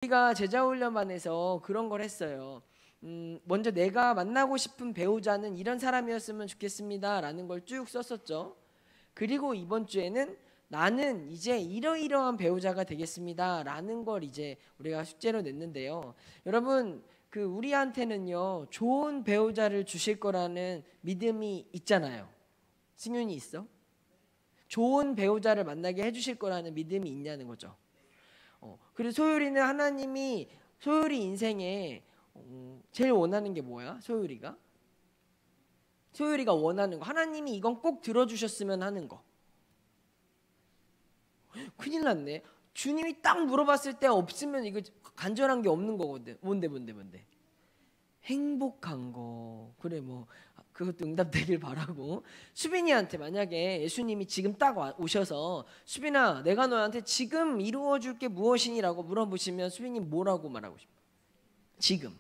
우리가 제자훈련반에서 그런 걸 했어요. 먼저 내가 만나고 싶은 배우자는 이런 사람이었으면 좋겠습니다 라는 걸 쭉 썼었죠. 그리고 이번 주에는 나는 이제 이러이러한 배우자가 되겠습니다 라는 걸 이제 우리가 숙제로 냈는데요. 여러분, 우리한테는요 좋은 배우자를 주실 거라는 믿음이 있잖아요. 승윤이 있어? 좋은 배우자를 만나게 해주실 거라는 믿음이 있냐는 거죠. 그리고 소율이는 하나님이 소율이 인생에 제일 원하는 게 뭐야? 소율이가 원하는 거, 하나님이 이건 꼭 들어주셨으면 하는 거. 큰일 났네. 주님이 딱 물어봤을 때 없으면 이거 간절한 게 없는 거거든. 뭔데? 행복한 거. 그래, 뭐 그것도 응답되길 바라고. 수빈이한테 만약에 예수님이 지금 딱 오셔서 수빈아, 내가 너한테 지금 이루어줄 게 무엇이니라고 물어보시면 수빈이 뭐라고 말하고 싶어? 지금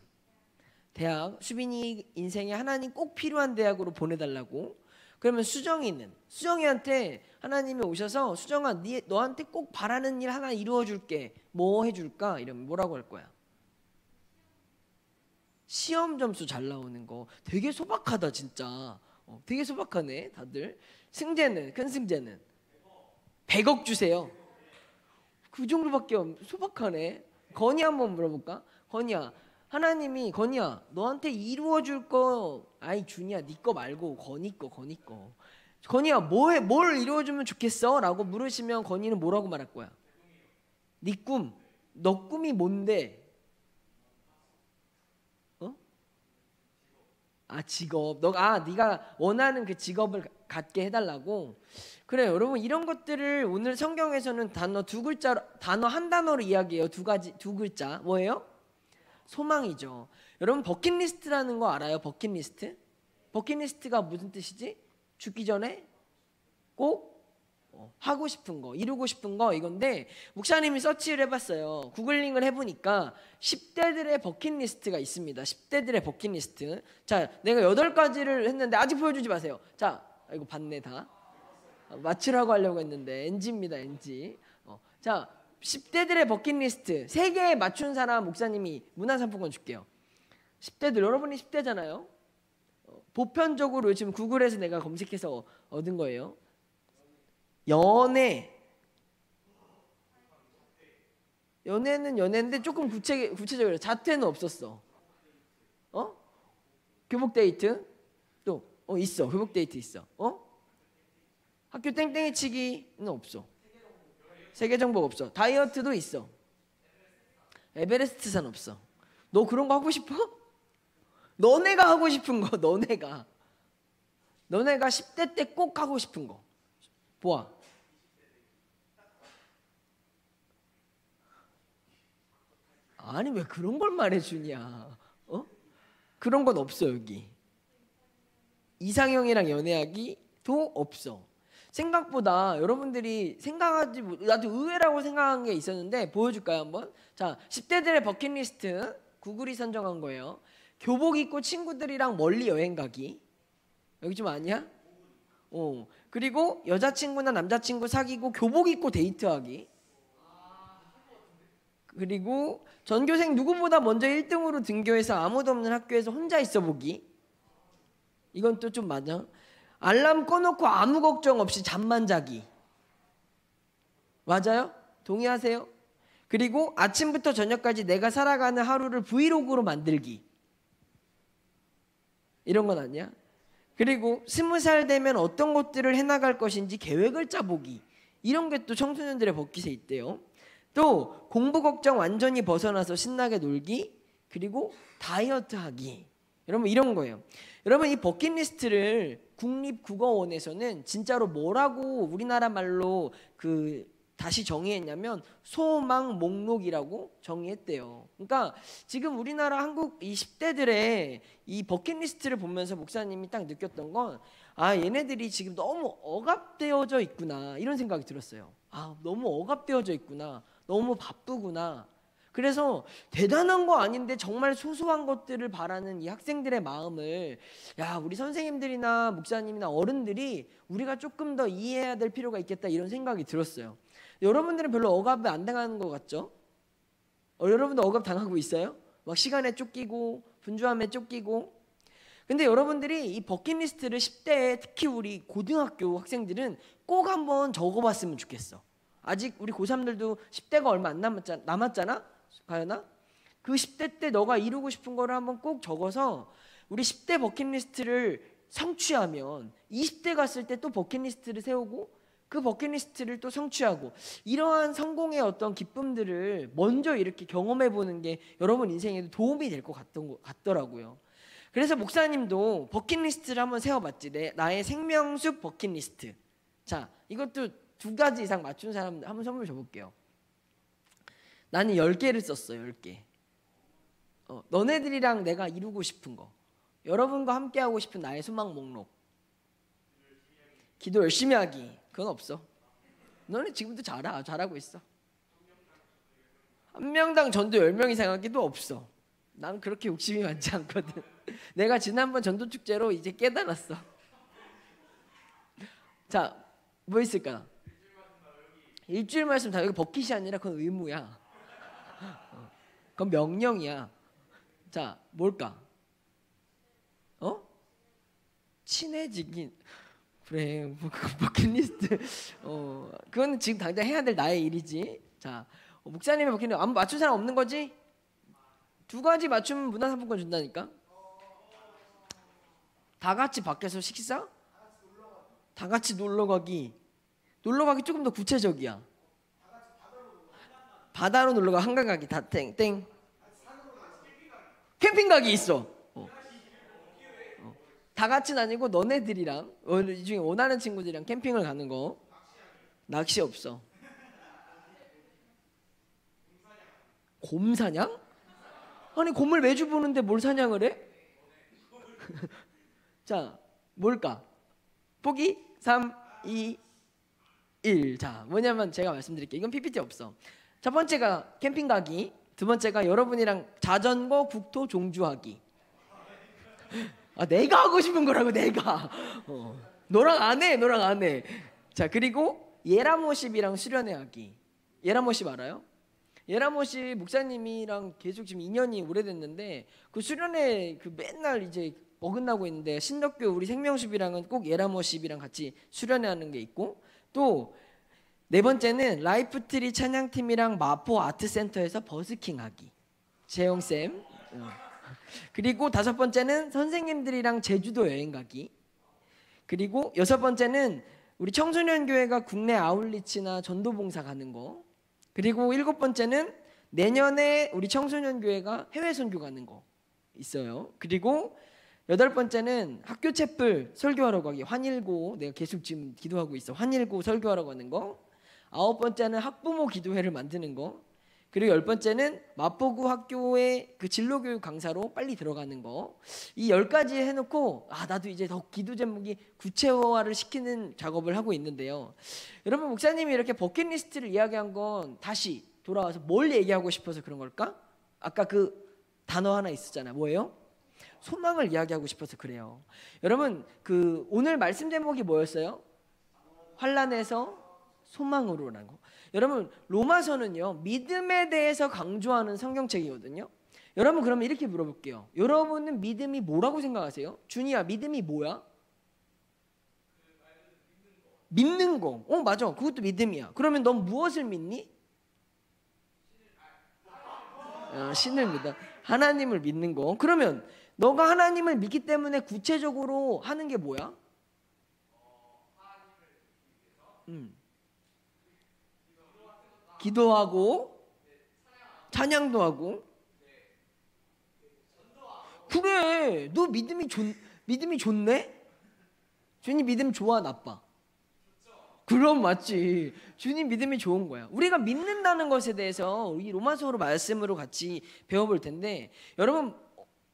대학, 수빈이 인생에 하나님 꼭 필요한 대학으로 보내달라고. 그러면 수정이한테 하나님이 오셔서 수정아, 너한테 꼭 바라는 일 하나 이루어줄게, 뭐 해줄까? 이러면 뭐라고 할 거야? 시험 점수 잘 나오는 거. 되게 소박하다 진짜. 되게 소박하네 다들. 큰 승재는 100억 주세요. 그 정도밖에 소박하네. 건이 한번 물어볼까? 건이야, 하나님이 건이야 너한테 이루어줄 거, 아이 준이야 네 거 말고 건이 거. 건이야 뭘 이루어주면 좋겠어? 라고 물으시면 건이는 뭐라고 말할 거야? 네 꿈. 너 꿈이 뭔데? 직업. 네가 원하는 그 직업을 갖게 해달라고. 그래, 여러분, 이런 것들을 오늘 성경에서는 단어 한 단어로 이야기해요. 두 글자. 뭐예요? 소망이죠. 여러분, 버킷리스트라는 거 알아요? 버킷리스트가 무슨 뜻이지? 죽기 전에 꼭 하고 싶은 거, 이루고 싶은 거, 이건데 목사님이 서치를 해봤어요. 구글링을 해보니까 10대들의 버킷리스트가 있습니다. 10대들의 버킷리스트. 자, 내가 8가지를 했는데 아직 보여주지 마세요. 자, 이거 봤네 다. 맞추라고 하려고 했는데 NG입니다, NG. 자, 10대들의 버킷리스트 3개 맞춘 사람 목사님이 문화상품권 줄게요. 10대들, 여러분이 10대잖아요. 보편적으로 지금 구글에서 내가 검색해서 얻은 거예요. 연애는 연애인데 조금 구체적으로. 자퇴는 없었어. 교복 데이트 또 있어. 교복 데이트 있어. 학교 땡땡이 치기는 없어. 세계 정복 없어. 다이어트도 있어. 에베레스트산 없어. 너 그런 거 하고 싶어? 너네가 하고 싶은 거. 너네가 10대 때 꼭 하고 싶은 거 보아. 아니 왜 그런 걸 말해주냐? 그런 건 없어. 여기 이상형이랑 연애하기도 없어. 생각보다 여러분들이 나도 의외라고 생각한 게 있었는데 보여줄까요 한번? 자, 10대들의 버킷리스트 구글이 선정한 거예요. 교복 입고 친구들이랑 멀리 여행 가기. 여기 좀 아니야? 그리고 여자친구나 남자친구 사귀고 교복 입고 데이트하기. 그리고 전교생 누구보다 먼저 1등으로 등교해서 아무도 없는 학교에서 혼자 있어 보기. 이건 또 좀 맞아. 알람 꺼놓고 아무 걱정 없이 잠만 자기. 맞아요? 동의하세요? 그리고 아침부터 저녁까지 내가 살아가는 하루를 브이로그로 만들기. 이런 건 아니야? 그리고 20살 되면 어떤 것들을 해나갈 것인지 계획을 짜보기. 이런 게 또 청소년들의 버킷에 있대요. 또 공부 걱정 완전히 벗어나서 신나게 놀기. 그리고 다이어트 하기. 여러분, 이런 거예요. 여러분, 이 버킷리스트를 국립국어원에서는 진짜로 뭐라고 우리나라 말로 다시 정의했냐면 소망 목록이라고 정의했대요. 그러니까 지금 우리나라 한국 이 10대들의 이 버킷리스트를 보면서 목사님이 딱 느꼈던 건 얘네들이 지금 너무 억압되어져 있구나, 이런 생각이 들었어요. 너무 억압되어져 있구나. 너무 바쁘구나. 그래서 대단한 거 아닌데 정말 소소한 것들을 바라는 이 학생들의 마음을 우리 선생님들이나 목사님이나 어른들이 우리가 조금 더 이해해야 될 필요가 있겠다, 이런 생각이 들었어요. 여러분들은 별로 억압이 안 당하는 것 같죠? 여러분도 억압 당하고 있어요? 막 시간에 쫓기고 분주함에 쫓기고. 근데 여러분들이 이 버킷리스트를 10대에 특히 우리 고등학교 학생들은 꼭 한번 적어봤으면 좋겠어. 아직 우리 고3들도 10대가 얼마 안 남았잖아? 가연아? 그 10대 때 너가 이루고 싶은 거를 한번 꼭 적어서 우리 10대 버킷리스트를 성취하면 20대 갔을 때 또 버킷리스트를 세우고 그 버킷리스트를 또 성취하고 이러한 성공의 어떤 기쁨들을 먼저 이렇게 경험해 보는 게 여러분 인생에도 도움이 될 것 같더라고요. 그래서 목사님도 버킷리스트를 한번 세워봤지. 나의 생명숲 버킷리스트. 자, 이것도 2가지 이상 맞춘 사람 한번 선물 줘볼게요. 나는 10개를 썼어요. 10개. 너네들이랑 내가 이루고 싶은 거, 여러분과 함께하고 싶은 나의 소망 목록. 기도 열심히 하기. 그건 없어. 너네 지금도 잘하고 있어. 한 명당 전도 10명 이상 하기도 없어. 난 그렇게 욕심이 많지 않거든. 내가 지난번 전도축제로 이제 깨달았어. 자, 뭐 있을까? 일주일 말씀 다. 여기 버킷이 아니라 그건 의무야. 그건 명령이야. 자, 뭘까? 친해지기. 그래, 버킷리스트. 그건 지금 당장 해야 될 나의 일이지. 자, 목사님의 버킷리스트 아무 맞춘 사람 없는 거지? 2가지 맞추면 문화상품권 준다니까. 다 같이 밖에서 식사? 다 같이 놀러 가기. 놀러 가기 조금 더 구체적이야. 바다로 놀러 가. 한강 가기. 다 땡. 캠핑 가기 있어. 다 같이는 아니고 너네들이랑 이 중에 원하는 친구들이랑 캠핑을 가는 거. 낚시 없어. 곰 사냥? 아니 곰을 매주 보는데 뭘 사냥을 해? 자, 뭘까? 보기 3, 2, 1. 자, 뭐냐면 제가 말씀드릴게요. 이건 PPT 없어. 첫 번째가 캠핑 가기. 2번째가 여러분이랑 자전거 국토 종주하기. 내가 하고 싶은 거라고. 내가 너랑 안 해. 자, 그리고 예라모십이랑 수련회 하기. 예라모십 알아요? 예라모십 목사님이랑 계속 지금 2년이 오래됐는데 그 수련회 그 맨날 이제 어긋나고 있는데 신덕교 우리 생명숲이랑은 꼭 예라모십이랑 같이 수련회 하는 게 있고, 또 4번째는 라이프트리 찬양팀이랑 마포 아트센터에서 버스킹 하기. 재영쌤. 그리고 5번째는 선생님들이랑 제주도 여행 가기. 그리고 6번째는 우리 청소년교회가 국내 아울리치나 전도봉사 가는 거. 그리고 7번째는 내년에 우리 청소년교회가 해외 선교 가는 거 있어요. 그리고 8번째는 학교 채플 설교하러 가기. 환일고, 내가 계속 지금 기도하고 있어. 환일고 설교하러 가는 거. 9번째는 학부모 기도회를 만드는 거. 그리고 10번째는 마포구 학교의 그 진로교육 강사로 빨리 들어가는 거. 이 10가지 해놓고 나도 이제 더 기도 제목이 구체화를 시키는 작업을 하고 있는데요. 여러분, 목사님이 이렇게 버킷리스트를 이야기한 건 다시 돌아와서 뭘 얘기하고 싶어서 그런 걸까? 아까 그 단어 하나 있었잖아. 뭐예요? 소망을 이야기하고 싶어서 그래요. 여러분, 그 오늘 말씀 제목이 뭐였어요? 환난에서 소망으로라는 거. 여러분, 로마서는요 믿음에 대해서 강조하는 성경책이거든요. 여러분, 그러면 이렇게 물어볼게요. 여러분은 믿음이 뭐라고 생각하세요? 준이야, 믿음이 뭐야? 믿는 거. 맞아, 그것도 믿음이야. 그러면 넌 무엇을 믿니? 신을 믿어. 하나님을 믿는 거. 그러면 너가 하나님을 믿기 때문에 구체적으로 하는 게 뭐야? 기도하고 찬양도 하고. 그래, 너 믿음이 좋네? 주님 믿음 좋아, 나빠? 그럼 맞지. 주님 믿음이 좋은 거야. 우리가 믿는다는 것에 대해서 이 로마서로 말씀으로 같이 배워볼 텐데, 여러분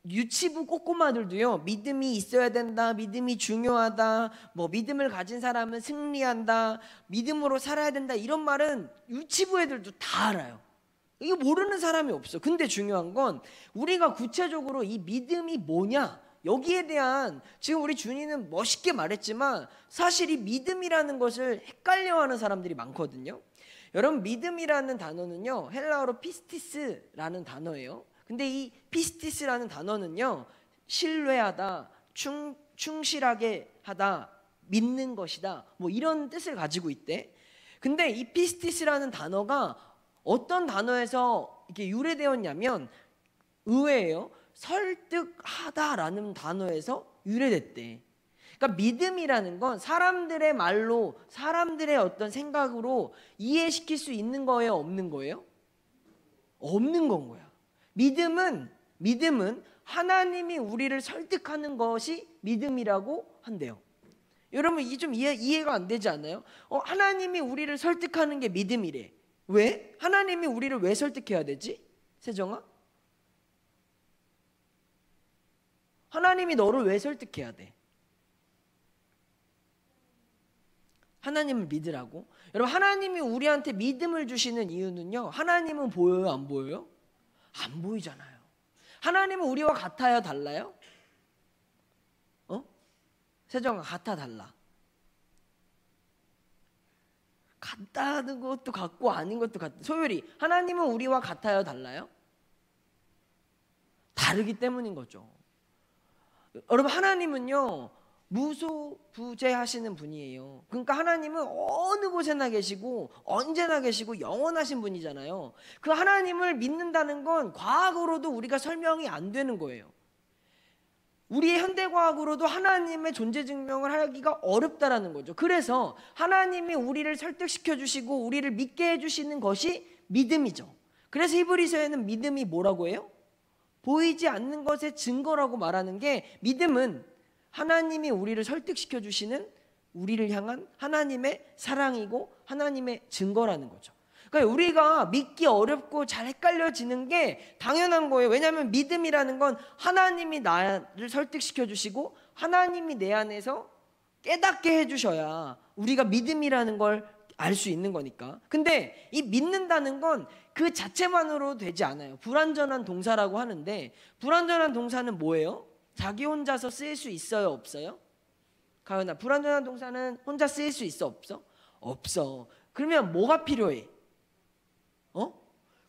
유치부 꼬꼬마들도요 믿음이 있어야 된다, 믿음이 중요하다, 뭐 믿음을 가진 사람은 승리한다, 믿음으로 살아야 된다, 이런 말은 유치부 애들도 다 알아요. 이거 모르는 사람이 없어. 근데 중요한 건 우리가 구체적으로 이 믿음이 뭐냐, 여기에 대한, 지금 우리 준이는 멋있게 말했지만 사실 이 믿음이라는 것을 헷갈려하는 사람들이 많거든요. 여러분 믿음이라는 단어는요 헬라어로 피스티스라는 단어예요. 근데 이 피스티스라는 단어는요 신뢰하다, 충실하게 하다, 믿는 것이다 뭐 이런 뜻을 가지고 있대. 근데 이 피스티스라는 단어가 어떤 단어에서 이렇게 유래되었냐면 의외예요. 설득하다라는 단어에서 유래됐대. 그러니까 믿음이라는 건 사람들의 말로, 사람들의 어떤 생각으로 이해시킬 수 있는 거예요, 없는 거예요? 없는 건 거야. 믿음은 하나님이 우리를 설득하는 것이 믿음이라고 한대요. 여러분 이게 좀 이해가 안 되지 않아요? 하나님이 우리를 설득하는 게 믿음이래. 왜? 하나님이 우리를 왜 설득해야 되지? 세정아? 하나님이 너를 왜 설득해야 돼? 하나님을 믿으라고? 여러분 하나님이 우리한테 믿음을 주시는 이유는요 하나님은 보여요, 안 보여요? 안 보이잖아요. 하나님은 우리와 같아요, 달라요? 세정아 같아, 달라? 같다는 것도 같고 아닌 것도 같다. 소율이 하나님은 우리와 같아요, 달라요? 다르기 때문인 거죠. 여러분 하나님은요 무소부재하시는 분이에요. 그러니까 하나님은 어느 곳에나 계시고 언제나 계시고 영원하신 분이잖아요. 그 하나님을 믿는다는 건 과학으로도 우리가 설명이 안 되는 거예요. 우리의 현대과학으로도 하나님의 존재 증명을 하기가 어렵다라는 거죠. 그래서 하나님이 우리를 설득시켜 주시고 우리를 믿게 해주시는 것이 믿음이죠. 그래서 히브리서에는 믿음이 뭐라고 해요? 보이지 않는 것의 증거라고 말하는 게, 믿음은 하나님이 우리를 설득시켜 주시는 우리를 향한 하나님의 사랑이고 하나님의 증거라는 거죠. 그러니까 우리가 믿기 어렵고 잘 헷갈려지는 게 당연한 거예요. 왜냐하면 믿음이라는 건 하나님이 나를 설득시켜 주시고 하나님이 내 안에서 깨닫게 해주셔야 우리가 믿음이라는 걸 알 수 있는 거니까. 근데 이 믿는다는 건 그 자체만으로 되지 않아요. 불완전한 동사라고 하는데, 불완전한 동사는 뭐예요? 자기 혼자서 쓰일 수 있어요, 없어요? 가연아, 불완전한 동사는 혼자 쓰일 수 있어, 없어? 없어. 그러면 뭐가 필요해?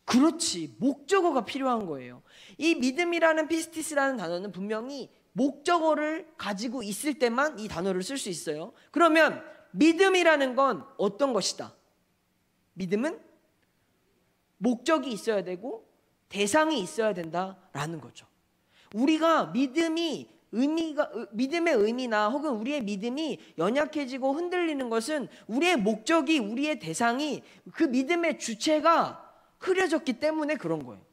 그렇지, 목적어가 필요한 거예요. 이 믿음이라는 피스티스라는 단어는 분명히 목적어를 가지고 있을 때만 이 단어를 쓸 수 있어요. 그러면 믿음이라는 건 어떤 것이다? 믿음은 목적이 있어야 되고 대상이 있어야 된다라는 거죠. 우리가 믿음의 의미나 혹은 우리의 믿음이 연약해지고 흔들리는 것은 우리의 목적이, 우리의 대상이, 그 믿음의 주체가 흐려졌기 때문에 그런 거예요.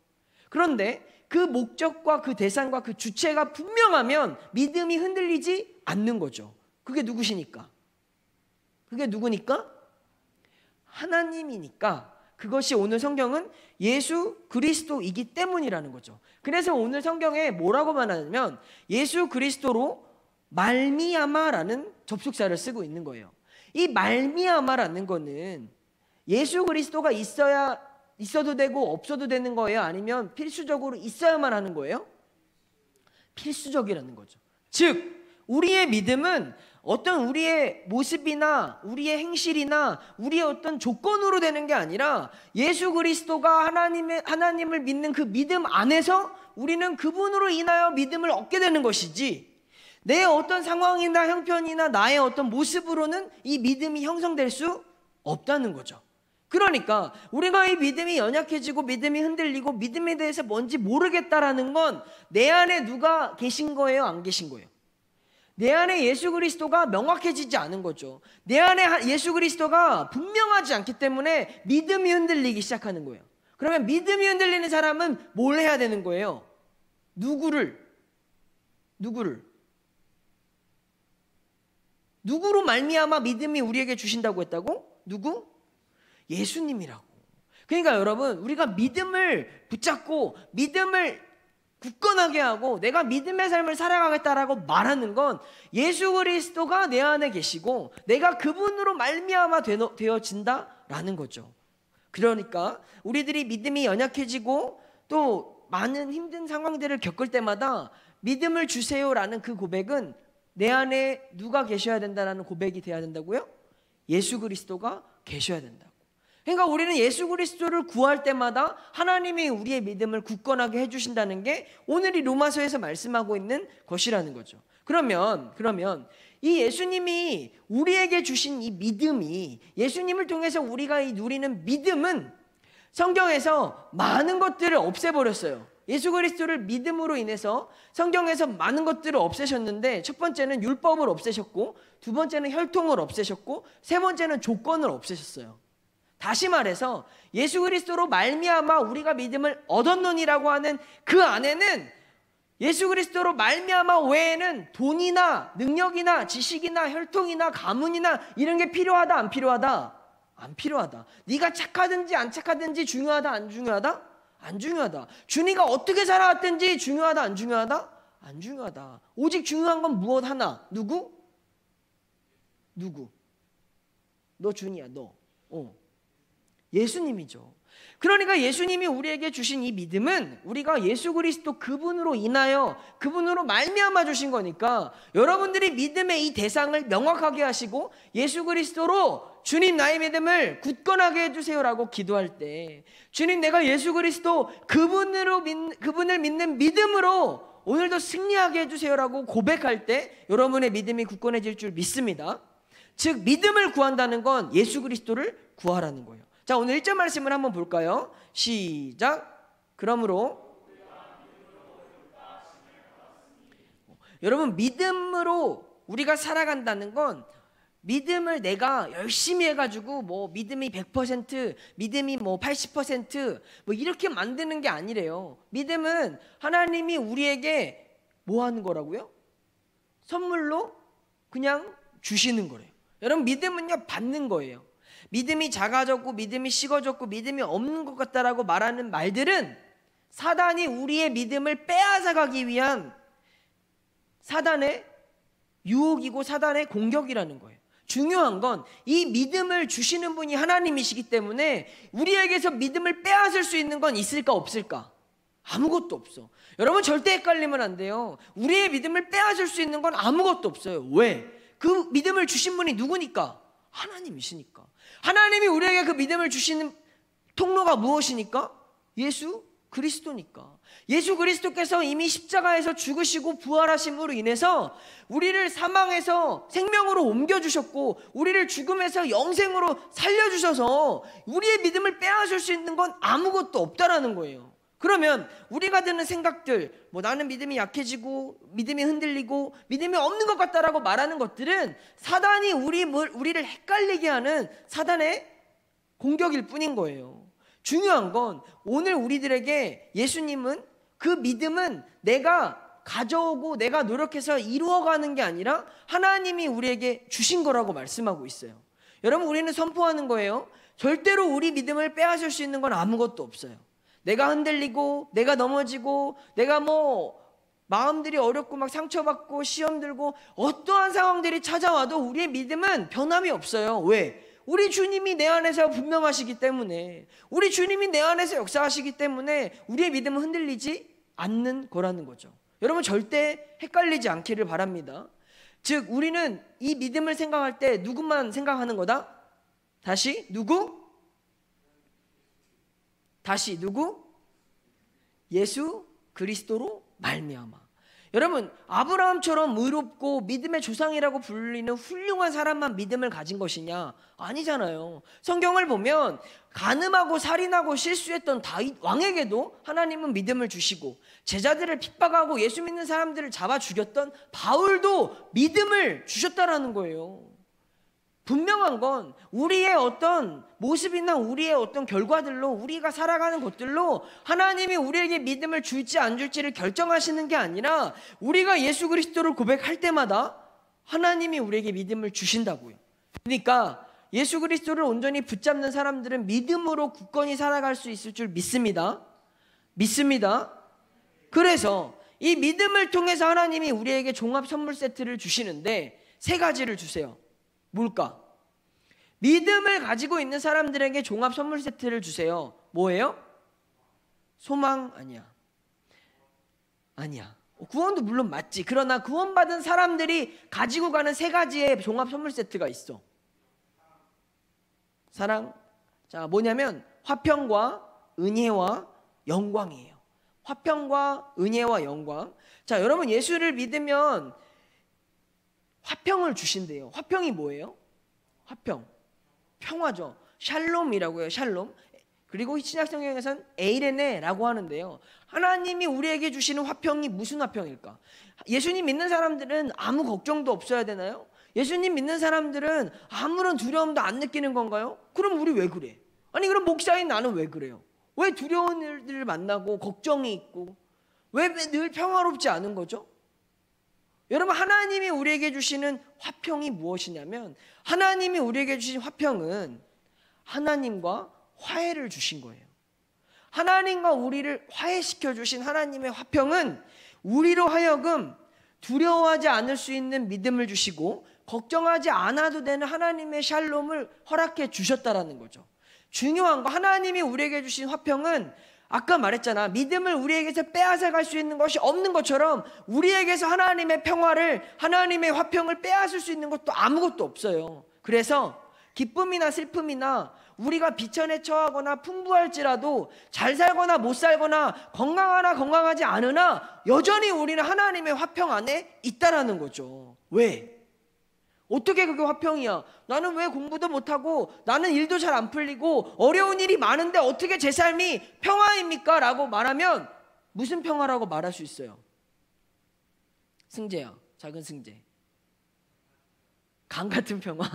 그런데 그 목적과 그 대상과 그 주체가 분명하면 믿음이 흔들리지 않는 거죠. 그게 누구시니까? 그게 누구니까? 하나님이니까. 그것이 오늘 성경은 예수 그리스도이기 때문이라는 거죠. 그래서 오늘 성경에 뭐라고 말하냐면 예수 그리스도로 말미암아라는 접속사를 쓰고 있는 거예요. 이 말미암아라는 거는 예수 그리스도가 있어도 되고 없어도 되는 거예요? 아니면 필수적으로 있어야만 하는 거예요? 필수적이라는 거죠. 즉 우리의 믿음은 어떤 우리의 모습이나 우리의 행실이나 우리의 어떤 조건으로 되는 게 아니라 예수 그리스도가 하나님을 믿는 그 믿음 안에서 우리는 그분으로 인하여 믿음을 얻게 되는 것이지, 내 어떤 상황이나 형편이나 나의 어떤 모습으로는 이 믿음이 형성될 수 없다는 거죠. 그러니까 우리가 이 믿음이 연약해지고 믿음이 흔들리고 믿음에 대해서 뭔지 모르겠다라는 건 내 안에 누가 계신 거예요, 안 계신 거예요? 내 안에 예수 그리스도가 명확해지지 않은 거죠. 내 안에 예수 그리스도가 분명하지 않기 때문에 믿음이 흔들리기 시작하는 거예요. 그러면 믿음이 흔들리는 사람은 뭘 해야 되는 거예요? 누구로 말미암아 믿음이 우리에게 주신다고 했다고? 누구? 예수님이라고. 그러니까 여러분, 우리가 믿음을 붙잡고 믿음을 굳건하게 하고 내가 믿음의 삶을 살아가겠다라고 말하는 건 예수 그리스도가 내 안에 계시고 내가 그분으로 말미암아 되어진다라는 거죠. 그러니까 우리들이 믿음이 연약해지고 또 많은 힘든 상황들을 겪을 때마다 믿음을 주세요라는 그 고백은 내 안에 누가 계셔야 된다라는 고백이 돼야 된다고요? 예수 그리스도가 계셔야 된다고. 그러니까 우리는 예수 그리스도를 구할 때마다 하나님이 우리의 믿음을 굳건하게 해주신다는 게 오늘 이 로마서에서 말씀하고 있는 것이라는 거죠. 그러면 이 예수님이 우리에게 주신 이 믿음이, 예수님을 통해서 우리가 누리는 믿음은 성경에서 많은 것들을 없애버렸어요. 예수 그리스도를 믿음으로 인해서 성경에서 많은 것들을 없애셨는데, 첫 번째는 율법을 없애셨고, 두 번째는 혈통을 없애셨고, 세 번째는 조건을 없애셨어요. 다시 말해서 예수 그리스도로 말미암아 우리가 믿음을 얻었느니라고 하는 그 안에는 예수 그리스도로 말미암아 외에는 돈이나 능력이나 지식이나 혈통이나 가문이나 이런 게 필요하다 안 필요하다? 안 필요하다. 네가 착하든지 안 착하든지 중요하다 안 중요하다? 안 중요하다. 준이가 어떻게 살아왔든지 중요하다 안 중요하다? 안 중요하다. 오직 중요한 건 무엇 하나? 누구? 너 준이야, 너. 예수님이죠. 그러니까 예수님이 우리에게 주신 이 믿음은 우리가 예수 그리스도 그분으로 인하여, 그분으로 말미암아 주신 거니까, 여러분들이 믿음의 이 대상을 명확하게 하시고 예수 그리스도로 주님 나의 믿음을 굳건하게 해주세요라고 기도할 때, 주님 내가 예수 그리스도 그분을 믿는 믿음으로 오늘도 승리하게 해주세요라고 고백할 때 여러분의 믿음이 굳건해질 줄 믿습니다. 즉 믿음을 구한다는 건 예수 그리스도를 구하라는 거예요. 자, 오늘 1절 말씀을 한번 볼까요? 시작. 그러므로 여러분, 믿음으로 우리가 살아간다는 건 믿음을 내가 열심히 해가지고 뭐 믿음이 100%, 믿음이 뭐 80% 뭐 이렇게 만드는 게 아니래요. 믿음은 하나님이 우리에게 뭐 하는 거라고요? 선물로 그냥 주시는 거래요. 여러분, 믿음은요 받는 거예요. 믿음이 작아졌고 믿음이 식어졌고 믿음이 없는 것 같다라고 말하는 말들은 사단이 우리의 믿음을 빼앗아가기 위한 사단의 유혹이고 사단의 공격이라는 거예요. 중요한 건 이 믿음을 주시는 분이 하나님이시기 때문에 우리에게서 믿음을 빼앗을 수 있는 건 있을까 없을까? 아무것도 없어. 여러분 절대 헷갈리면 안 돼요. 우리의 믿음을 빼앗을 수 있는 건 아무것도 없어요. 왜? 그 믿음을 주신 분이 누구니까? 하나님이시니까. 하나님이 우리에게 그 믿음을 주시는 통로가 무엇이니까? 예수 그리스도니까. 예수 그리스도께서 이미 십자가에서 죽으시고 부활하심으로 인해서 우리를 사망에서 생명으로 옮겨주셨고 우리를 죽음에서 영생으로 살려주셔서 우리의 믿음을 빼앗을 수 있는 건 아무것도 없다라는 거예요. 그러면 우리가 드는 생각들, 뭐 나는 믿음이 약해지고 믿음이 흔들리고 믿음이 없는 것 같다라고 말하는 것들은 사단이 우리를 헷갈리게 하는 사단의 공격일 뿐인 거예요. 중요한 건 오늘 우리들에게 예수님은 그 믿음은 내가 가져오고 내가 노력해서 이루어가는 게 아니라 하나님이 우리에게 주신 거라고 말씀하고 있어요. 여러분, 우리는 선포하는 거예요. 절대로 우리 믿음을 빼앗을 수 있는 건 아무것도 없어요. 내가 흔들리고 내가 넘어지고 내가 뭐 마음들이 어렵고 막 상처받고 시험 들고 어떠한 상황들이 찾아와도 우리의 믿음은 변함이 없어요. 왜? 우리 주님이 내 안에서 분명하시기 때문에, 우리 주님이 내 안에서 역사하시기 때문에 우리의 믿음은 흔들리지 않는 거라는 거죠. 여러분 절대 헷갈리지 않기를 바랍니다. 즉 우리는 이 믿음을 생각할 때 누구만 생각하는 거다? 다시 누구? 예수 그리스도로 말미암아. 여러분, 아브라함처럼 의롭고 믿음의 조상이라고 불리는 훌륭한 사람만 믿음을 가진 것이냐? 아니잖아요. 성경을 보면 간음하고 살인하고 실수했던 다윗 왕에게도 하나님은 믿음을 주시고, 제자들을 핍박하고 예수 믿는 사람들을 잡아 죽였던 바울도 믿음을 주셨다라는 거예요. 분명한 건 우리의 어떤 모습이나 우리의 어떤 결과들로, 우리가 살아가는 것들로 하나님이 우리에게 믿음을 줄지 안 줄지를 결정하시는 게 아니라 우리가 예수 그리스도를 고백할 때마다 하나님이 우리에게 믿음을 주신다고요. 그러니까 예수 그리스도를 온전히 붙잡는 사람들은 믿음으로 굳건히 살아갈 수 있을 줄 믿습니다. 그래서 이 믿음을 통해서 하나님이 우리에게 종합 선물 세트를 주시는데 세 가지를 주세요. 뭘까? 믿음을 가지고 있는 사람들에게 종합 선물 세트를 주세요. 뭐예요? 소망 아니야. 구원도 물론 맞지. 그러나 구원받은 사람들이 가지고 가는 세 가지의 종합 선물 세트가 있어. 사랑, 자, 뭐냐면 화평과 은혜와 영광이에요. 화평과 은혜와 영광. 자, 여러분 예수를 믿으면 화평을 주신대요. 화평이 뭐예요? 화평, 평화죠. 샬롬이라고 해요. 샬롬. 그리고 신약 성경에서는 에이레네라고 하는데요. 하나님이 우리에게 주시는 화평이 무슨 화평일까? 예수님 믿는 사람들은 아무 걱정도 없어야 되나요? 예수님 믿는 사람들은 아무런 두려움도 안 느끼는 건가요? 그럼 우리 왜 그래? 아니 그럼 목사인 나는 왜 그래요? 왜 두려운 일들을 만나고 걱정이 있고 왜 늘 평화롭지 않은 거죠? 여러분 하나님이 우리에게 주시는 화평이 무엇이냐면 하나님이 우리에게 주신 화평은 하나님과 화해를 주신 거예요. 하나님과 우리를 화해시켜 주신 하나님의 화평은 우리로 하여금 두려워하지 않을 수 있는 믿음을 주시고 걱정하지 않아도 되는 하나님의 샬롬을 허락해 주셨다라는 거죠. 중요한 거 하나님이 우리에게 주신 화평은 아까 말했잖아. 믿음을 우리에게서 빼앗아갈 수 있는 것이 없는 것처럼 우리에게서 하나님의 평화를 하나님의 화평을 빼앗을 수 있는 것도 아무것도 없어요. 그래서 기쁨이나 슬픔이나 우리가 비천에 처하거나 풍부할지라도 잘 살거나 못 살거나 건강하나 건강하지 않으나 여전히 우리는 하나님의 화평 안에 있다라는 거죠. 왜? 어떻게 그게 화평이야? 나는 왜 공부도 못하고 나는 일도 잘 안 풀리고 어려운 일이 많은데 어떻게 제 삶이 평화입니까? 라고 말하면 무슨 평화라고 말할 수 있어요? 승재야, 작은 승재. 강 같은 평화.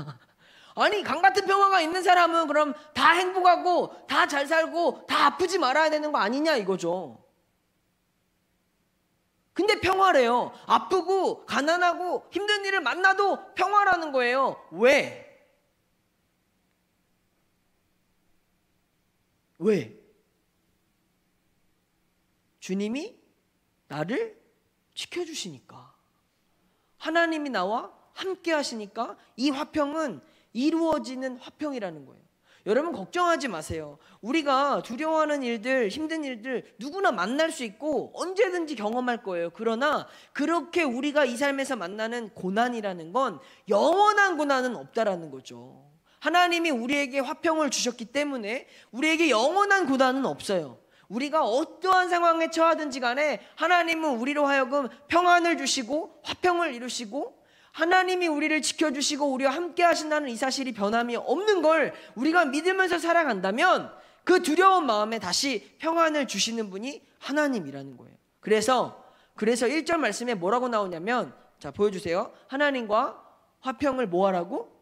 아니 강 같은 평화가 있는 사람은 그럼 다 행복하고 다 잘 살고 다 아프지 말아야 되는 거 아니냐 이거죠. 근데 평화래요. 아프고 가난하고 힘든 일을 만나도 평화라는 거예요. 왜? 왜? 주님이 나를 지켜주시니까. 하나님이 나와 함께 하시니까 이 화평은 이루어지는 화평이라는 거예요. 여러분 걱정하지 마세요. 우리가 두려워하는 일들, 힘든 일들 누구나 만날 수 있고 언제든지 경험할 거예요. 그러나 그렇게 우리가 이 삶에서 만나는 고난이라는 건 영원한 고난은 없다라는 거죠. 하나님이 우리에게 화평을 주셨기 때문에 우리에게 영원한 고난은 없어요. 우리가 어떠한 상황에 처하든지 간에 하나님은 우리로 하여금 평안을 주시고 화평을 이루시고 하나님이 우리를 지켜주시고 우리와 함께 하신다는 이 사실이 변함이 없는 걸 우리가 믿으면서 살아간다면 그 두려운 마음에 다시 평안을 주시는 분이 하나님이라는 거예요. 그래서 1절 말씀에 뭐라고 나오냐면 자 보여주세요. 하나님과 화평을 뭐하라고?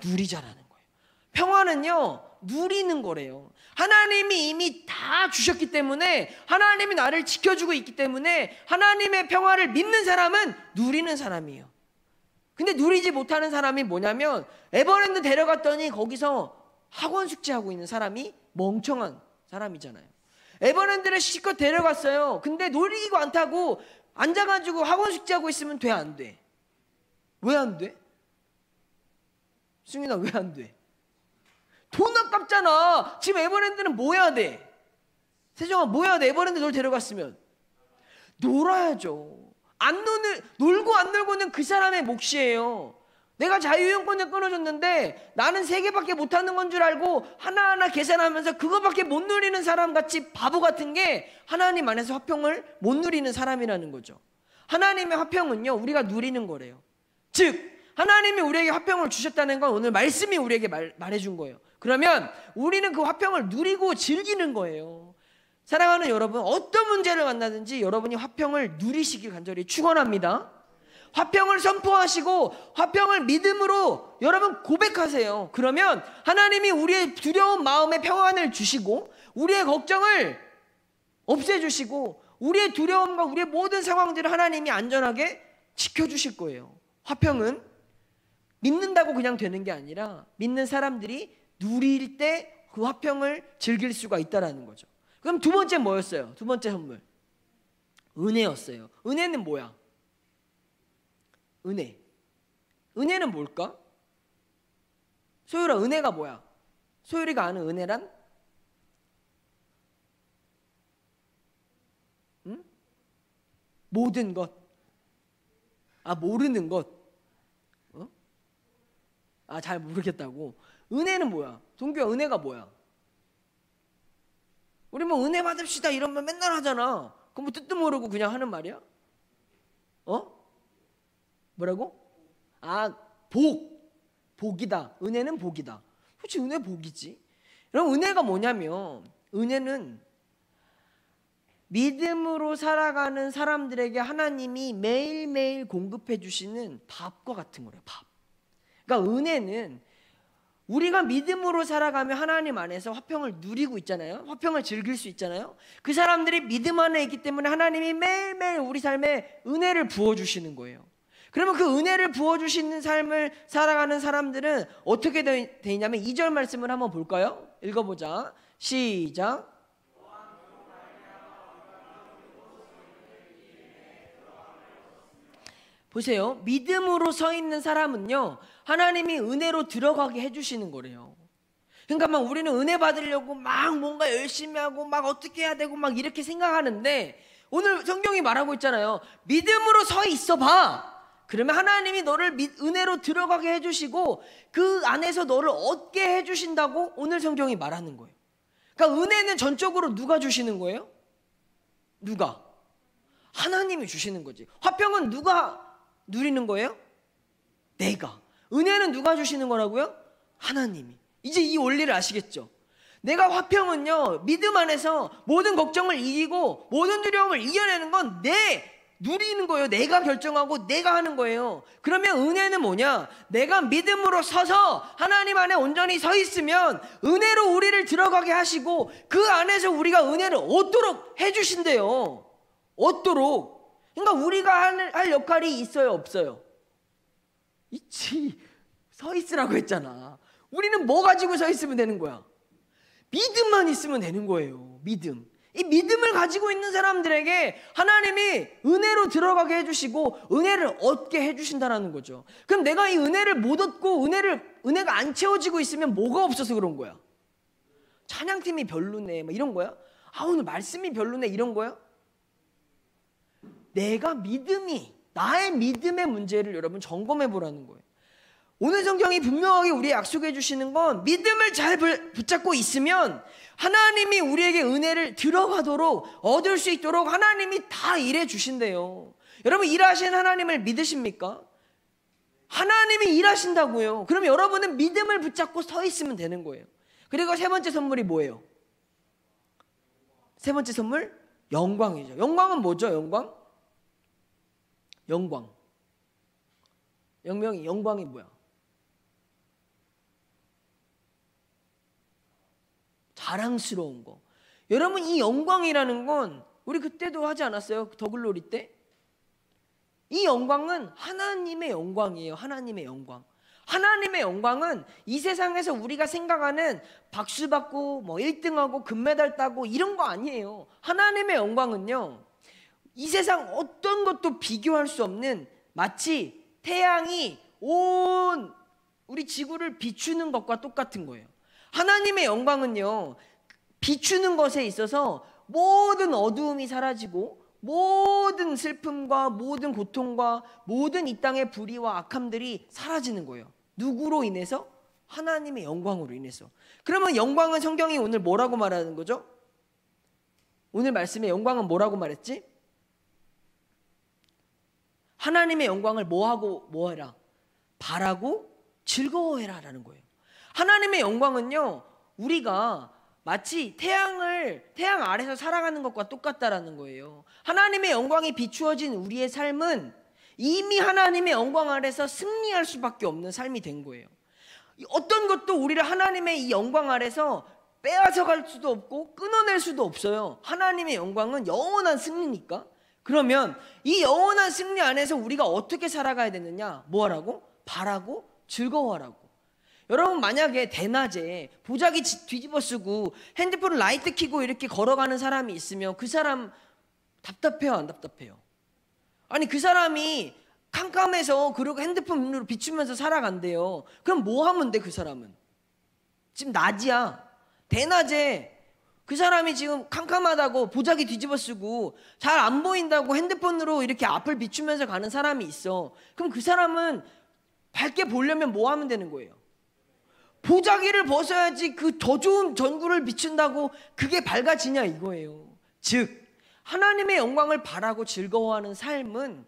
누리자라는 거예요. 평화는요 누리는 거래요. 하나님이 이미 다 주셨기 때문에 하나님이 나를 지켜주고 있기 때문에 하나님의 평화를 믿는 사람은 누리는 사람이에요. 근데 누리지 못하는 사람이 뭐냐면 에버랜드 데려갔더니 거기서 학원 숙제하고 있는 사람이 멍청한 사람이잖아요. 에버랜드를 실컷 데려갔어요. 근데 놀이기구 안 타고 앉아가지고 학원 숙제하고 있으면 돼, 안 돼? 왜 안 돼? 승윤아 왜 안 돼? 돈 아깝잖아. 지금 에버랜드는 뭐 해야 돼? 세정아 뭐 해야 돼? 에버랜드 널 데려갔으면 놀아야죠. 놀고 안 놀고는 그 사람의 몫이에요. 내가 자유이용권을 끊어줬는데 나는 3개밖에 못하는 건 줄 알고 하나하나 계산하면서 그거밖에 못 누리는 사람같이 바보 같은 게 하나님 안에서 화평을 못 누리는 사람이라는 거죠. 하나님의 화평은요 우리가 누리는 거래요. 즉 하나님이 우리에게 화평을 주셨다는 건 오늘 말씀이 우리에게 말해준 거예요. 그러면 우리는 그 화평을 누리고 즐기는 거예요. 사랑하는 여러분, 어떤 문제를 만나든지 여러분이 화평을 누리시길 간절히 축원합니다. 화평을 선포하시고 화평을 믿음으로 여러분 고백하세요. 그러면 하나님이 우리의 두려운 마음에 평안을 주시고 우리의 걱정을 없애주시고 우리의 두려움과 우리의 모든 상황들을 하나님이 안전하게 지켜주실 거예요. 화평은 믿는다고 그냥 되는 게 아니라 믿는 사람들이 누릴 때 그 화평을 즐길 수가 있다는 거죠. 그럼 두 번째 뭐였어요? 두 번째 선물 은혜였어요. 은혜는 뭐야? 은혜는 뭘까? 소율아 은혜가 뭐야? 소율이가 아는 은혜란? 응? 모든 것. 모르는 것. 잘 모르겠다고. 은혜는 뭐야? 동규야, 은혜가 뭐야? 우리 뭐 은혜 받읍시다 이런 말 맨날 하잖아. 그럼 뭐 뜻도 모르고 그냥 하는 말이야? 뭐라고? 복이다. 은혜는 복이다. 그렇지, 은혜 복이지. 여러분, 은혜가 뭐냐면, 은혜는 믿음으로 살아가는 사람들에게 하나님이 매일매일 공급해 주시는 밥과 같은 거래요. 밥. 그러니까 은혜는 우리가 믿음으로 살아가며 하나님 안에서 화평을 누리고 있잖아요. 화평을 즐길 수 있잖아요. 그 사람들이 믿음 안에 있기 때문에 하나님이 매일매일 우리 삶에 은혜를 부어주시는 거예요. 그러면 그 은혜를 부어주시는 삶을 살아가는 사람들은 어떻게 되냐면 2절 말씀을 한번 볼까요? 읽어보자. 시작. 보세요. 믿음으로 서 있는 사람은요, 하나님이 은혜로 들어가게 해주시는 거래요. 그러니까 막 우리는 은혜 받으려고 막 뭔가 열심히 하고 막 어떻게 해야 되고 막 이렇게 생각하는데, 오늘 성경이 말하고 있잖아요. 믿음으로 서 있어 봐. 그러면 하나님이 너를 은혜로 들어가게 해주시고 그 안에서 너를 얻게 해주신다고 오늘 성경이 말하는 거예요. 그러니까 은혜는 전적으로 누가 주시는 거예요? 누가? 하나님이 주시는 거지. 화평은 누가 누리는 거예요? 내가. 은혜는 누가 주시는 거라고요? 하나님이. 이제 이 원리를 아시겠죠? 내가 화평은요, 믿음 안에서 모든 걱정을 이기고 모든 두려움을 이겨내는 건 누리는 거예요. 내가 결정하고 내가 하는 거예요. 그러면 은혜는 뭐냐? 내가 믿음으로 서서 하나님 안에 온전히 서 있으면 은혜로 우리를 들어가게 하시고 그 안에서 우리가 은혜를 얻도록 해주신대요. 얻도록. 그러니까 우리가 할 역할이 있어요, 없어요? 있지. 서 있으라고 했잖아. 우리는 뭐 가지고 서 있으면 되는 거야? 믿음만 있으면 되는 거예요. 믿음. 이 믿음을 가지고 있는 사람들에게 하나님이 은혜로 들어가게 해주시고 은혜를 얻게 해주신다는 거죠. 그럼 내가 이 은혜를 못 얻고 은혜가 안 채워지고 있으면 뭐가 없어서 그런 거야? 찬양팀이 별로네 막 이런 거야? 오늘 말씀이 별로네 이런 거야? 나의 믿음의 문제를 여러분 점검해 보라는 거예요. 오늘 성경이 분명하게 우리에 약속해 주시는 건 믿음을 잘 붙잡고 있으면 하나님이 우리에게 은혜를 들어가도록 얻을 수 있도록 하나님이 다 일해 주신대요. 여러분, 일하신 하나님을 믿으십니까? 하나님이 일하신다고요. 그럼 여러분은 믿음을 붙잡고 서 있으면 되는 거예요. 그리고 세 번째 선물이 뭐예요? 세 번째 선물? 영광이죠. 영광은 뭐죠? 영광이 뭐야? 자랑스러운 거. 여러분, 이 영광이라는 건 우리 그때도 하지 않았어요? 더글로리 때? 이 영광은 하나님의 영광이에요. 하나님의 영광. 하나님의 영광은 이 세상에서 우리가 생각하는 박수 받고 뭐 1등하고 금메달 따고 이런 거 아니에요. 하나님의 영광은요, 이 세상 어떤 것도 비교할 수 없는, 마치 태양이 온 우리 지구를 비추는 것과 똑같은 거예요. 하나님의 영광은요, 비추는 것에 있어서 모든 어두움이 사라지고 모든 슬픔과 모든 고통과 모든 이 땅의 불의와 악함들이 사라지는 거예요. 누구로 인해서? 하나님의 영광으로 인해서. 그러면 영광은 성경이 오늘 뭐라고 말하는 거죠? 오늘 말씀에 영광은 뭐라고 말했지? 하나님의 영광을 뭐해라? 바라고 즐거워해라 라는 거예요. 하나님의 영광은요, 우리가 마치 태양 아래서 살아가는 것과 똑같다라는 거예요. 하나님의 영광이 비추어진 우리의 삶은 이미 하나님의 영광 아래서 승리할 수밖에 없는 삶이 된 거예요. 어떤 것도 우리를 하나님의 이 영광 아래서 빼앗아갈 수도 없고 끊어낼 수도 없어요. 하나님의 영광은 영원한 승리니까. 그러면 이 영원한 승리 안에서 우리가 어떻게 살아가야 되느냐? 뭐하라고? 바라고 즐거워하라고. 여러분, 만약에 대낮에 보자기 뒤집어 쓰고 핸드폰 라이트 켜고 이렇게 걸어가는 사람이 있으면 그 사람 답답해요, 안 답답해요? 아니, 그 사람이 캄캄해서 그리고 핸드폰으로 비추면서 살아간대요. 그럼 뭐 하면 돼? 그 사람은 지금 낮이야. 대낮에 그 사람이 지금 캄캄하다고 보자기 뒤집어 쓰고 잘 안 보인다고 핸드폰으로 이렇게 앞을 비추면서 가는 사람이 있어. 그럼 그 사람은 밝게 보려면 뭐 하면 되는 거예요? 보자기를 벗어야지 그 더 좋은 전구를 비춘다고 그게 밝아지냐 이거예요. 즉 하나님의 영광을 바라고 즐거워하는 삶은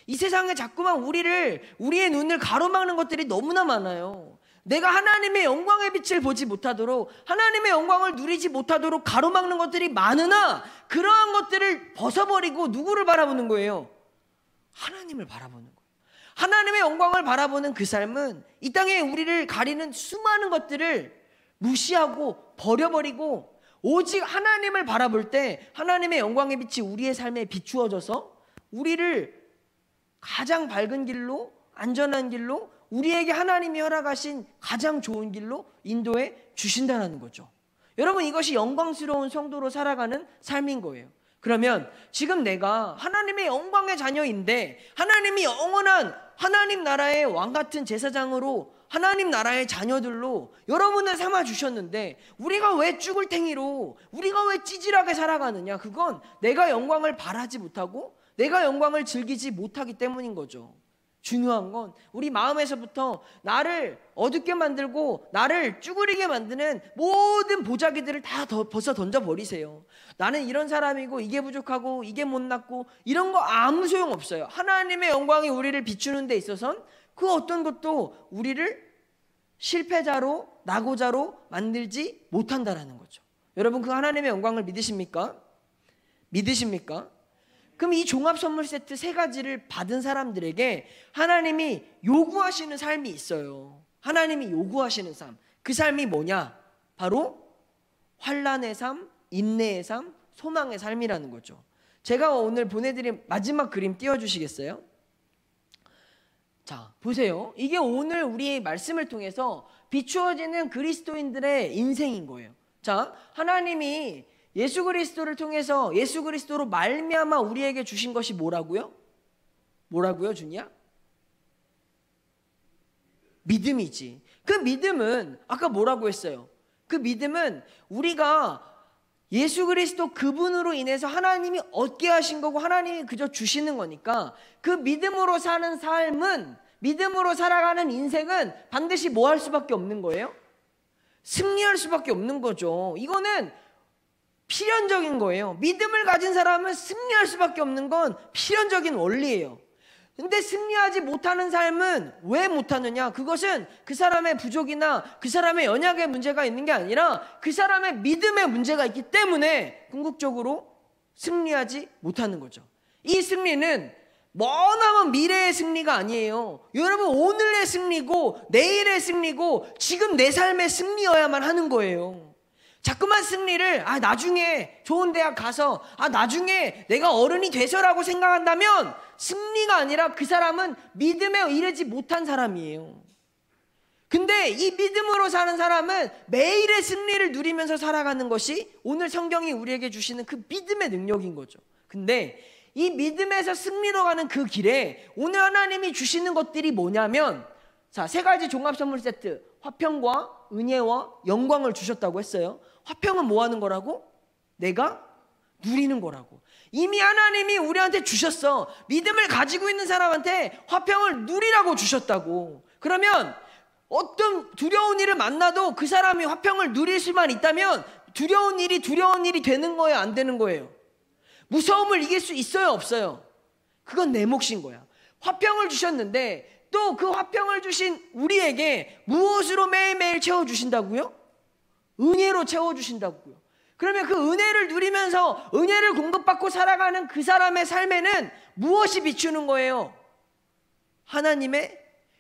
이 세상에 자꾸만 우리의 눈을 가로막는 것들이 너무나 많아요. 내가 하나님의 영광의 빛을 보지 못하도록, 하나님의 영광을 누리지 못하도록 가로막는 것들이 많으나 그러한 것들을 벗어버리고 누구를 바라보는 거예요? 하나님을 바라보는 거예요. 하나님의 영광을 바라보는 그 삶은 이 땅에 우리를 가리는 수많은 것들을 무시하고 버려버리고 오직 하나님을 바라볼 때 하나님의 영광의 빛이 우리의 삶에 비추어져서 우리를 가장 밝은 길로, 안전한 길로, 우리에게 하나님이 허락하신 가장 좋은 길로 인도해 주신다는 거죠. 여러분, 이것이 영광스러운 성도로 살아가는 삶인 거예요. 그러면 지금 내가 하나님의 영광의 자녀인데 하나님이 영원한 하나님 나라의 왕 같은 제사장으로 하나님 나라의 자녀들로 여러분을 삼아 주셨는데 우리가 왜 쭈글탱이로, 우리가 왜 찌질하게 살아가느냐? 그건 내가 영광을 바라지 못하고 내가 영광을 즐기지 못하기 때문인 거죠. 중요한 건 우리 마음에서부터 나를 어둡게 만들고 나를 쭈그리게 만드는 모든 보자기들을 다 벗어 던져버리세요. 나는 이런 사람이고 이게 부족하고 이게 못났고 이런 거 아무 소용없어요. 하나님의 영광이 우리를 비추는 데 있어선 그 어떤 것도 우리를 실패자로, 낙오자로 만들지 못한다라는 거죠. 여러분, 그 하나님의 영광을 믿으십니까? 믿으십니까? 그럼 이 종합 선물 세트 3가지를 받은 사람들에게 하나님이 요구하시는 삶이 있어요. 하나님이 요구하시는 삶. 그 삶이 뭐냐? 바로 환난의 삶, 인내의 삶, 소망의 삶이라는 거죠. 제가 오늘 보내드린 마지막 그림 띄워주시겠어요? 자, 보세요. 이게 오늘 우리의 말씀을 통해서 비추어지는 그리스도인들의 인생인 거예요. 자, 하나님이 예수 그리스도를 통해서 예수 그리스도로 말미암아 우리에게 주신 것이 뭐라고요? 뭐라고요, 주냐? 믿음이지. 그 믿음은 아까 뭐라고 했어요? 그 믿음은 우리가 예수 그리스도 그분으로 인해서 하나님이 얻게 하신 거고 하나님이 그저 주시는 거니까 그 믿음으로 사는 삶은, 믿음으로 살아가는 인생은 반드시 뭐 할 수밖에 없는 거예요? 승리할 수밖에 없는 거죠. 이거는 필연적인 거예요. 믿음을 가진 사람은 승리할 수밖에 없는 건 필연적인 원리예요. 근데 승리하지 못하는 삶은 왜 못하느냐? 그것은 그 사람의 부족이나 그 사람의 연약의 문제가 있는 게 아니라 그 사람의 믿음의 문제가 있기 때문에 궁극적으로 승리하지 못하는 거죠. 이 승리는 머나먼 미래의 승리가 아니에요. 여러분, 오늘의 승리고 내일의 승리고 지금 내 삶의 승리여야만 하는 거예요. 자꾸만 승리를 나중에 좋은 대학 가서 나중에 내가 어른이 돼서라고 생각한다면 승리가 아니라 그 사람은 믿음에 이르지 못한 사람이에요. 근데 이 믿음으로 사는 사람은 매일의 승리를 누리면서 살아가는 것이 오늘 성경이 우리에게 주시는 그 믿음의 능력인 거죠. 근데 이 믿음에서 승리로 가는 그 길에 오늘 하나님이 주시는 것들이 뭐냐면, 자, 3가지 종합 선물 세트, 화평과 은혜와 영광을 주셨다고 했어요. 화평은 뭐 하는 거라고? 내가 누리는 거라고. 이미 하나님이 우리한테 주셨어. 믿음을 가지고 있는 사람한테 화평을 누리라고 주셨다고. 그러면 어떤 두려운 일을 만나도 그 사람이 화평을 누릴 수만 있다면 두려운 일이 되는 거예요, 안 되는 거예요? 무서움을 이길 수 있어요, 없어요? 그건 내 몫인 거야. 화평을 주셨는데 또 그 화평을 주신 우리에게 무엇으로 매일매일 채워주신다고요? 은혜로 채워주신다고요. 그러면 그 은혜를 누리면서 은혜를 공급받고 살아가는 그 사람의 삶에는 무엇이 비추는 거예요? 하나님의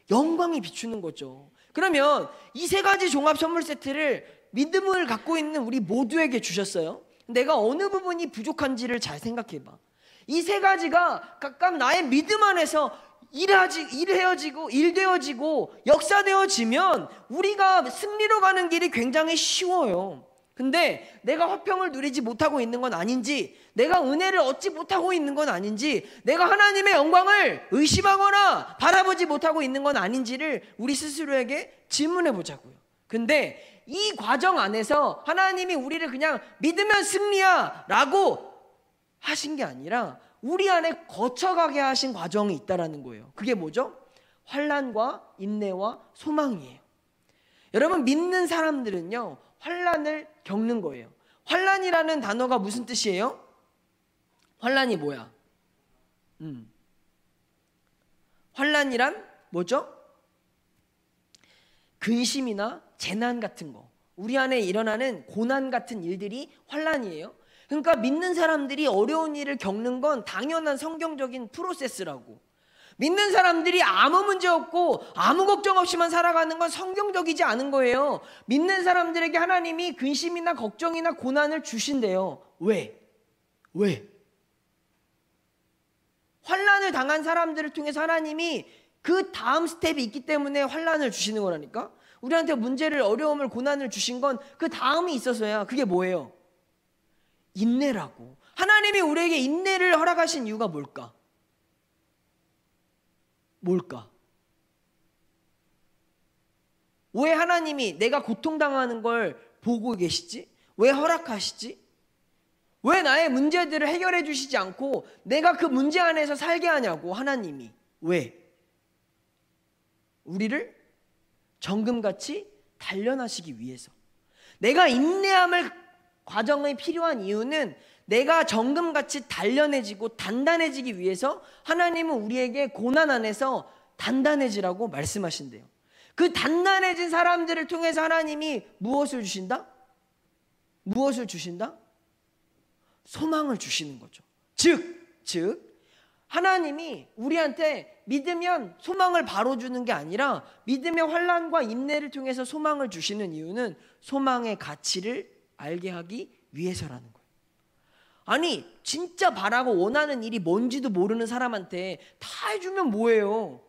영광이 비추는 거죠. 그러면 이 3가지 종합 선물 세트를 믿음을 갖고 있는 우리 모두에게 주셨어요. 내가 어느 부분이 부족한지를 잘 생각해봐. 이 3가지가 각각 나의 믿음 안에서 일되어지고 역사되어지면 우리가 승리로 가는 길이 굉장히 쉬워요. 근데 내가 화평을 누리지 못하고 있는 건 아닌지, 내가 은혜를 얻지 못하고 있는 건 아닌지, 내가 하나님의 영광을 의심하거나 바라보지 못하고 있는 건 아닌지를 우리 스스로에게 질문해 보자고요. 근데 이 과정 안에서 하나님이 우리를 그냥 믿으면 승리야 라고 하신 게 아니라 우리 안에 거쳐가게 하신 과정이 있다라는 거예요. 그게 뭐죠? 환난과 인내와 소망이에요. 여러분, 믿는 사람들은요 환난을 겪는 거예요. 환난이라는 단어가 무슨 뜻이에요? 환난이 뭐야? 환난이란 뭐죠? 근심이나 재난 같은 거, 우리 안에 일어나는 고난 같은 일들이 환난이에요. 그러니까 믿는 사람들이 어려운 일을 겪는 건 당연한 성경적인 프로세스라고. 믿는 사람들이 아무 문제 없고 아무 걱정 없이만 살아가는 건 성경적이지 않은 거예요. 믿는 사람들에게 하나님이 근심이나 걱정이나 고난을 주신대요. 왜? 환난을 당한 사람들을 통해서 하나님이 그 다음 스텝이 있기 때문에 환난을 주시는 거라니까. 우리한테 문제를, 어려움을, 고난을 주신 건 그 다음이 있어서야. 그게 뭐예요? 인내라고. 하나님이 우리에게 인내를 허락하신 이유가 뭘까? 왜 하나님이 내가 고통당하는 걸 보고 계시지? 왜 허락하시지? 왜 나의 문제들을 해결해 주시지 않고 내가 그 문제 안에서 살게 하냐고. 하나님이 왜? 우리를 정금같이 단련하시기 위해서. 내가 인내함을 과정이 필요한 이유는 내가 정금같이 단련해지고 단단해지기 위해서 하나님은 우리에게 고난 안에서 단단해지라고 말씀하신대요. 그 단단해진 사람들을 통해서 하나님이 무엇을 주신다? 소망을 주시는 거죠. 즉 하나님이 우리한테 믿으면 소망을 바로 주는 게 아니라 믿으면 환난과 인내를 통해서 소망을 주시는 이유는 소망의 가치를 알게 하기 위해서라는 거예요. 아니, 진짜 바라고 원하는 일이 뭔지도 모르는 사람한테 다 해주면 뭐예요?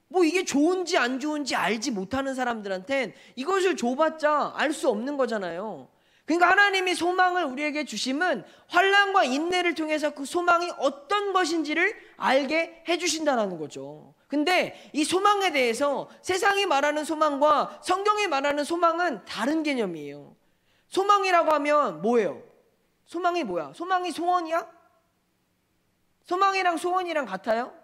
뭐 이게 좋은지 안 좋은지 알지 못하는 사람들한텐 이것을 줘봤자 알 수 없는 거잖아요. 그러니까 하나님이 소망을 우리에게 주심은 환난과 인내를 통해서 그 소망이 어떤 것인지를 알게 해주신다는 거죠. 근데 이 소망에 대해서 세상이 말하는 소망과 성경이 말하는 소망은 다른 개념이에요. 소망이라고 하면 뭐예요? 소망이 뭐야? 소망이 소원이야? 소망이랑 소원이랑 같아요?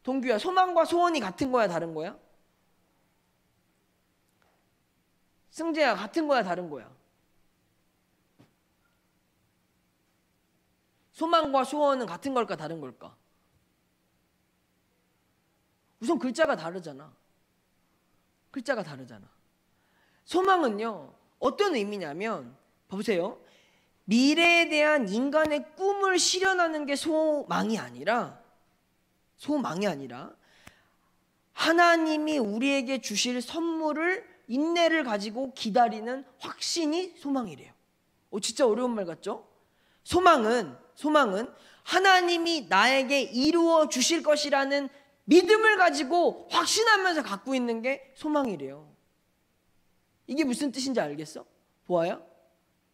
동규야, 소망과 소원이 같은 거야, 다른 거야? 승재야, 같은 거야, 다른 거야? 소망과 소원은 같은 걸까, 다른 걸까? 우선 글자가 다르잖아. 소망은요, 어떤 의미냐면, 보세요. 미래에 대한 인간의 꿈을 실현하는 게 소망이 아니라 하나님이 우리에게 주실 선물을, 인내를 가지고 기다리는 확신이 소망이래요. 진짜 어려운 말 같죠? 소망은 하나님이 나에게 이루어 주실 것이라는 믿음을 가지고 확신하면서 갖고 있는 게 소망이래요. 이게 무슨 뜻인지 알겠어? 보아요.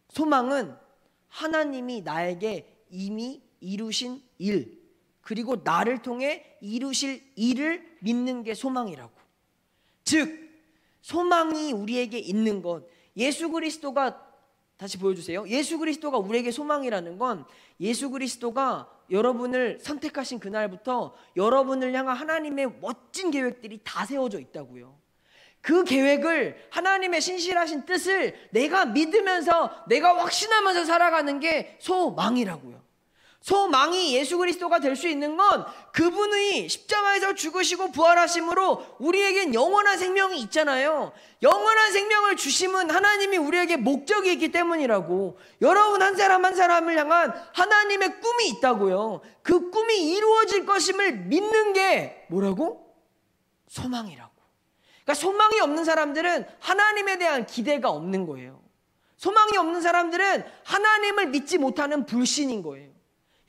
소망은 하나님이 나에게 이미 이루신 일, 그리고 나를 통해 이루실 일을 믿는 게 소망이라고. 즉 소망이 우리에게 있는 것, 예수 그리스도가, 다시 보여주세요. 예수 그리스도가 우리에게 소망이라는 건 예수 그리스도가 여러분을 선택하신 그날부터 여러분을 향한 하나님의 멋진 계획들이 다 세워져 있다고요. 그 계획을, 하나님의 신실하신 뜻을 내가 믿으면서, 내가 확신하면서 살아가는 게 소망이라고요. 소망이 예수 그리스도가 될 수 있는 건 그분이 십자가에서 죽으시고 부활하심으로 우리에겐 영원한 생명이 있잖아요. 영원한 생명을 주심은 하나님이 우리에게 목적이 있기 때문이라고. 여러분 한 사람 한 사람을 향한 하나님의 꿈이 있다고요. 그 꿈이 이루어질 것임을 믿는 게 뭐라고? 소망이라고. 그러니까 소망이 없는 사람들은 하나님에 대한 기대가 없는 거예요. 소망이 없는 사람들은 하나님을 믿지 못하는 불신인 거예요.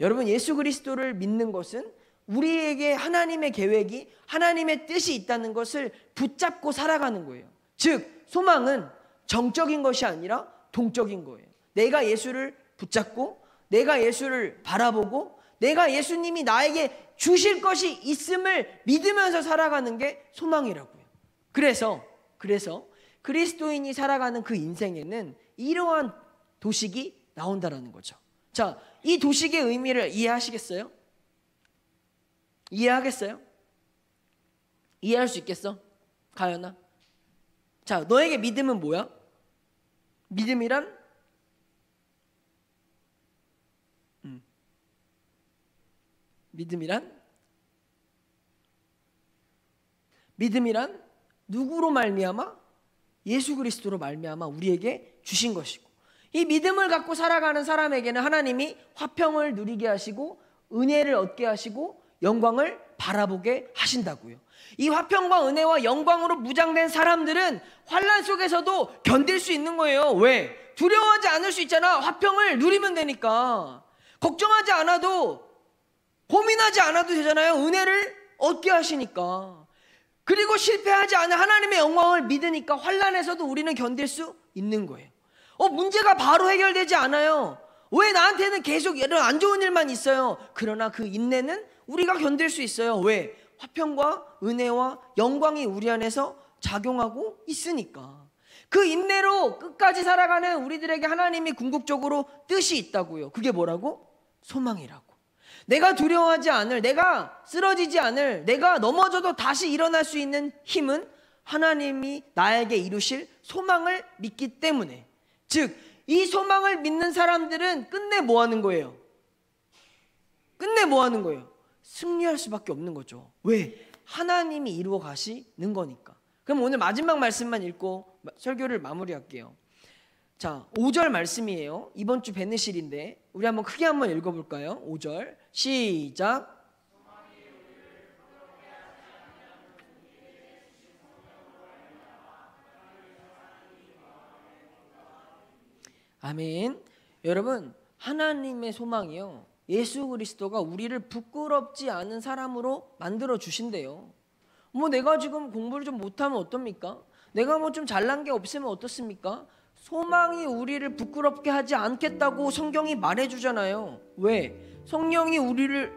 여러분, 예수 그리스도를 믿는 것은 우리에게 하나님의 계획이, 하나님의 뜻이 있다는 것을 붙잡고 살아가는 거예요. 즉 소망은 정적인 것이 아니라 동적인 거예요. 내가 예수를 붙잡고, 내가 예수를 바라보고, 내가 예수님이 나에게 주실 것이 있음을 믿으면서 살아가는 게 소망이라고요. 그래서 그리스도인이 살아가는 그 인생에는 이러한 도식이 나온다라는 거죠. 자, 이 도식의 의미를 이해하시겠어요? 이해하겠어요? 이해할 수 있겠어? 가연아. 자, 너에게 믿음은 뭐야? 믿음이란? 믿음이란 누구로 말미암아? 예수 그리스도로 말미암아 우리에게 주신 것이고, 이 믿음을 갖고 살아가는 사람에게는 하나님이 화평을 누리게 하시고 은혜를 얻게 하시고 영광을 바라보게 하신다고요. 이 화평과 은혜와 영광으로 무장된 사람들은 환난 속에서도 견딜 수 있는 거예요. 왜? 두려워하지 않을 수 있잖아. 화평을 누리면 되니까. 걱정하지 않아도, 고민하지 않아도 되잖아요. 은혜를 얻게 하시니까. 그리고 실패하지 않은 하나님의 영광을 믿으니까 환난에서도 우리는 견딜 수 있는 거예요. 문제가 바로 해결되지 않아요. 왜 나한테는 계속 이런 안 좋은 일만 있어요? 그러나 그 인내는 우리가 견딜 수 있어요. 왜? 화평과 은혜와 영광이 우리 안에서 작용하고 있으니까. 그 인내로 끝까지 살아가는 우리들에게 하나님이 궁극적으로 뜻이 있다고요. 그게 뭐라고? 소망이라고. 내가 두려워하지 않을, 내가 쓰러지지 않을, 내가 넘어져도 다시 일어날 수 있는 힘은 하나님이 나에게 이루실 소망을 믿기 때문에. 즉, 이 소망을 믿는 사람들은 끝내 뭐 하는 거예요? 끝내 뭐 하는 거예요? 승리할 수밖에 없는 거죠. 왜? 하나님이 이루어 가시는 거니까. 그럼 오늘 마지막 말씀만 읽고 설교를 마무리할게요. 자, 5절 말씀이에요. 이번 주 베네실인데 우리 한번 크게 한번 읽어볼까요? 5절 시작. 아멘. 여러분, 하나님의 소망이요, 예수 그리스도가 우리를 부끄럽지 않은 사람으로 만들어 주신대요. 내가 지금 공부를 좀 못하면 어떻습니까? 내가 좀 잘난 게 없으면 어떻습니까? 소망이 우리를 부끄럽게 하지 않겠다고 성경이 말해주잖아요. 왜? 성령이 우리를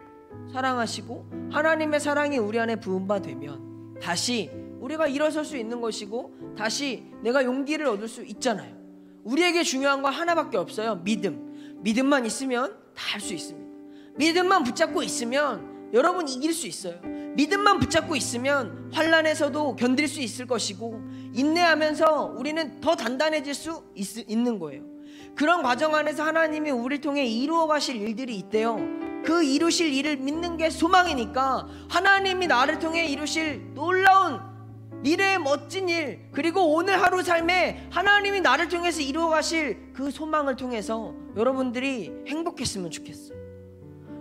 사랑하시고 하나님의 사랑이 우리 안에 부은 바 되면 다시 우리가 일어설 수 있는 것이고 다시 내가 용기를 얻을 수 있잖아요. 우리에게 중요한 건 하나밖에 없어요. 믿음만 있으면 다 할 수 있습니다. 믿음만 붙잡고 있으면 여러분 이길 수 있어요. 믿음만 붙잡고 있으면 환난에서도 견딜 수 있을 것이고 인내하면서 우리는 더 단단해질 수 있는 거예요. 그런 과정 안에서 하나님이 우리를 통해 이루어 가실 일들이 있대요. 그 이루실 일을 믿는 게 소망이니까 하나님이 나를 통해 이루실 놀라운 미래의 멋진 일, 그리고 오늘 하루 삶에 하나님이 나를 통해서 이루어 가실 그 소망을 통해서 여러분들이 행복했으면 좋겠어요.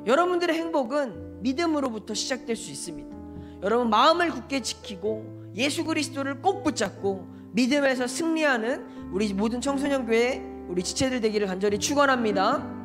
여러분들의 행복은 믿음으로부터 시작될 수 있습니다. 여러분, 마음을 굳게 지키고 예수 그리스도를 꼭 붙잡고 믿음에서 승리하는 우리 모든 청소년교회 우리 지체들 되기를 간절히 축원합니다.